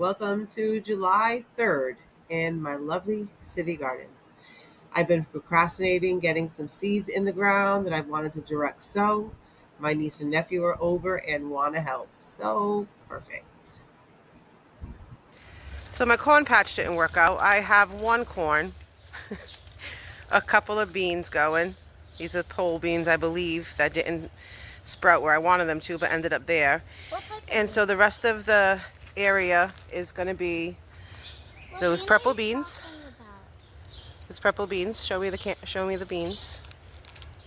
Welcome to July 3rd in my lovely city garden. I've been procrastinating getting some seeds in the ground that I've wanted to direct sow. My niece and nephew are over and want to help. So perfect. So my corn patch didn't work out. I have one corn, a couple of beans going. These are pole beans, I believe, that didn't sprout where I wanted them to, but ended up there. And so the rest of the area is going to be those purple beans. Those purple beans. Show me the beans.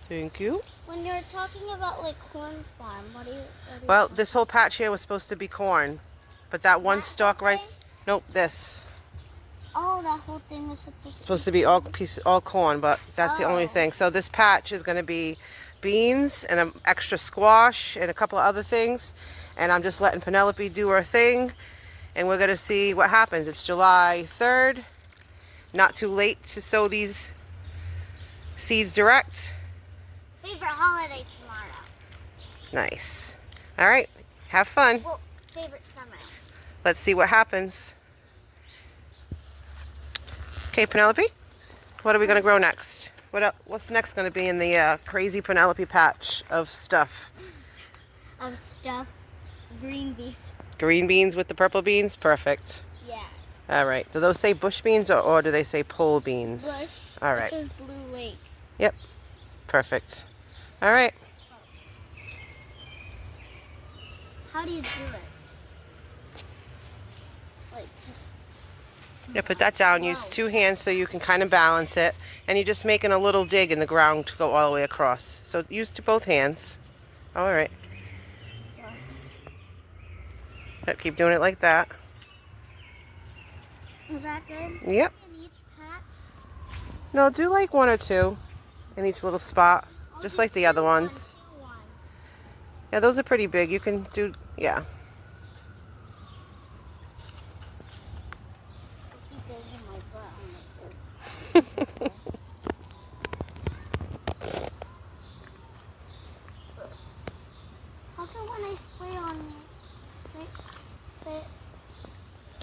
Thank you. When you're talking about like corn farm, what do you well, this whole patch here was supposed to be corn, but that one stalk right. Nope, this. Oh, that whole thing was supposed to be all corn, but that's the only thing. So this patch is going to be beans and an extra squash and a couple of other things, and I'm just letting Penelope do her thing, and we're going to see what happens. It's July 3rd, not too late to sow these seeds direct. Favorite holiday tomorrow. Nice. All right, have fun. Well, favorite summer. Let's see what happens. Okay, Penelope, what are we going to grow next? What's next going to be in the crazy Penelope patch of stuff? Green beans. Green beans with the purple beans? Perfect. Yeah. All right. Do those say bush beans or do they say pole beans? Bush. All right. This is Blue Lake. Yep. Perfect. All right. How do you do it? Like just... Yeah, put that down. Use two hands so you can kind of balance it. And you're just making a little dig in the ground to go all the way across. So use both hands. All right. Yep, keep doing it like that. Is that good? Yep. In each patch? No, do like one or two in each little spot. Just like the other ones. Yeah, those are pretty big. You can do, yeah. How come when I spray on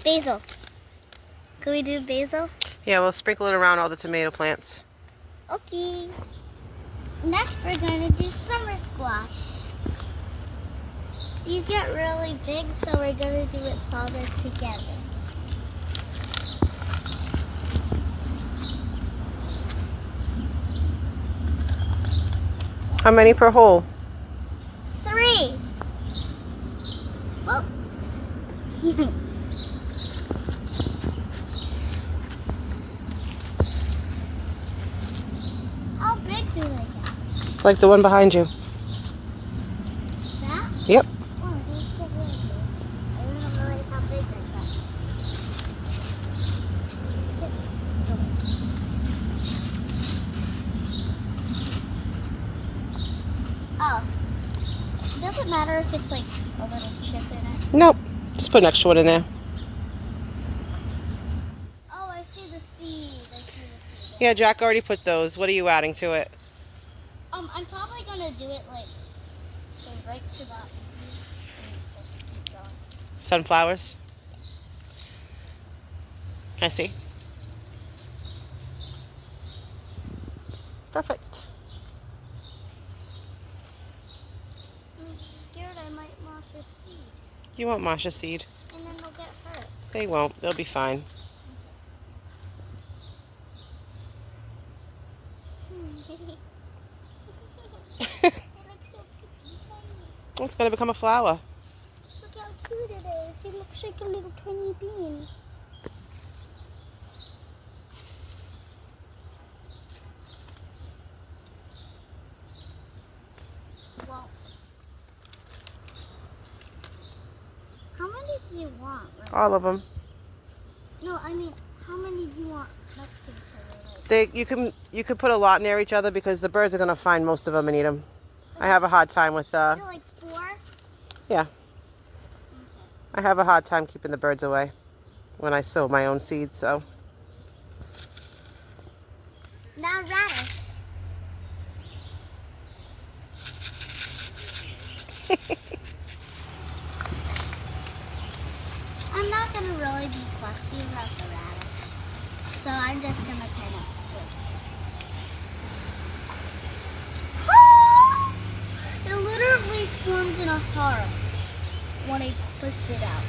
basil? Can we do basil? Yeah, we'll sprinkle it around all the tomato plants. Okay. Next, we're going to do summer squash. These get really big, so we're going to do it farther together. How many per hole? 3. Well. How big do they get? Like the one behind you. That? Yep. Oh, those get really big. I didn't realize how big they got. Oh. It doesn't matter if it's like a little chip in it. Nope. Just put an extra one in there. Oh, I see the seed. Yeah, Jack already put those. What are you adding to it? I'm probably gonna do it like so right to that. Just keep going. Sunflowers. I see. Perfect. I'm scared I might mosh a seed. You won't mosh a seed. And then they'll get hurt. They won't. They'll be fine. It's going to become a flower. Look how cute it is. It looks like a little tiny bean. Well, how many do you want? Like, All of them. no, I mean, how many do you want next to each other? Like, You can put a lot near each other because the birds are going to find most of them and eat them. I have a hard time with so like 4? yeah. Okay. I have a hard time keeping the birds away when I sow my own seeds, so. Now radish. I'm not gonna really I'm just gonna kind of. It literally formed in a heart when I pushed it out.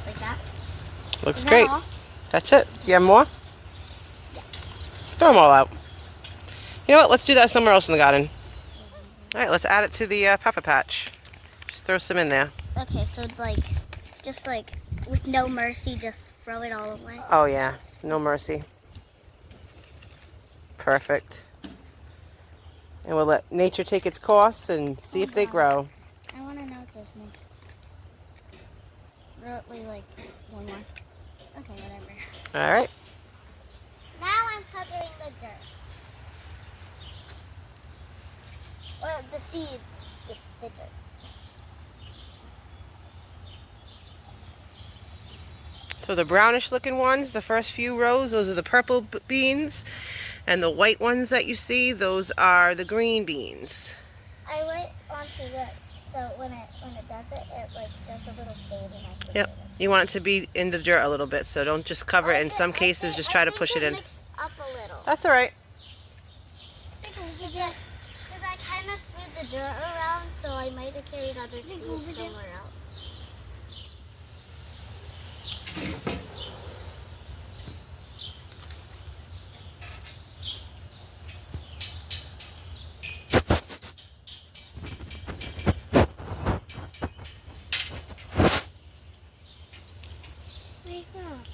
Like that. Looks Is that great. all? That's it. You have more? Throw them all out. You know what? Let's do that somewhere else in the garden. All right, let's add it to the pepper patch. Just throw some in there. Okay, so like, just like with no mercy, just throw it all away. Oh yeah, no mercy. Perfect. And we'll let nature take its course and see if they grow. I want to know if there's more. Really, like one more. Okay, whatever. All right. Now I'm covering the dirt. Or the seeds with the dirt. So the brownish looking ones, the first few rows, those are the purple beans. And the white ones that you see, those are the green beans. I went onto it, so when it does it, it like does a little fade and I can Yep. You want it to be in the dirt a little bit, so don't just cover it. In some cases, just try to push it in. Mixed up a little. That's all right. Because I kind of threw the dirt around, so I might have carried other seeds somewhere else. Wake up.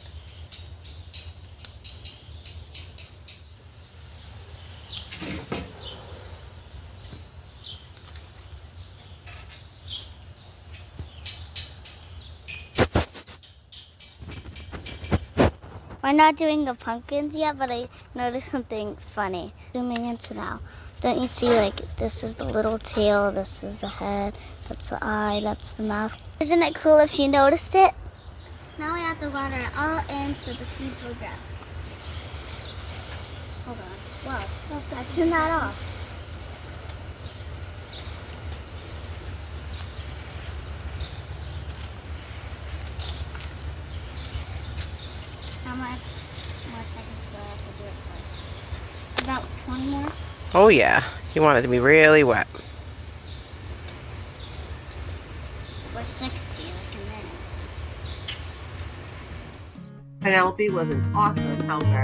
We're not doing the pumpkins yet, but I noticed something funny. Zooming into now. Don't you see, like, this is the little tail, this is the head, that's the eye, that's the mouth. Isn't it cool if you noticed it? Now we have to water it all in so the seeds will grow. Hold on. Whoa. I turned that off. How much more seconds do I have to do it for? About 20 more? Oh yeah, you want it to be really wet. Or 60, like a minute. Penelope was an awesome helper.